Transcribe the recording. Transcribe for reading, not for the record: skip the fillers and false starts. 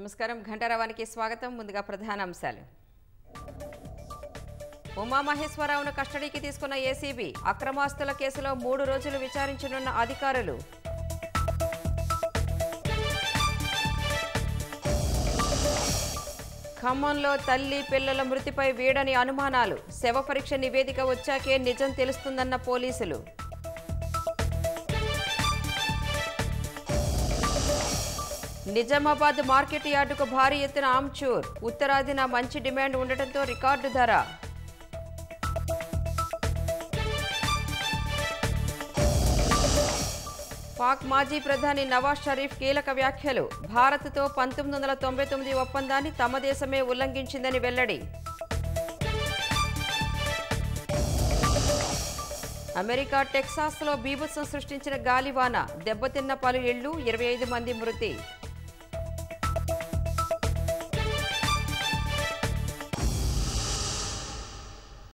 నమస్కారం ఘంటారావానికి స్వాగతం. ముందుగా ప్రధాన అంశాలు. ఉమామహేశ్వరరావును కస్టడీకి తీసుకున్న ఏసీబీ. అక్రమాస్తుల కేసులో 3 రోజులు విచారించనున్న అధికారులు. ఖమ్మంలో తల్లి పిల్లల మృతిపై వీడని అనుమానాలు. శవ పరీక్ష నివేదిక వచ్చాకే నిజం తెలుస్తుందన్న పోలీసులు. నిజామాబాద్ మార్కెట్ యార్డుకు భారీ ఎత్తున ఆమ్చూర్. ఉత్తరాదిన మంచి డిమాండ్ ఉండటంతో రికార్డు ధర. పాక్ మాజీ ప్రధాని నవాజ్ షరీఫ్ కీలక వ్యాఖ్యలు. భారత్తో 1999 ఒప్పందాన్ని తమ దేశమే ఉల్లంఘించిందని వెల్లడి. అమెరికా టెక్సాస్లో బీభత్సం సృష్టించిన గాలివాన. దెబ్బతిన్న పలు ఇళ్లు, 25 మంది మృతి.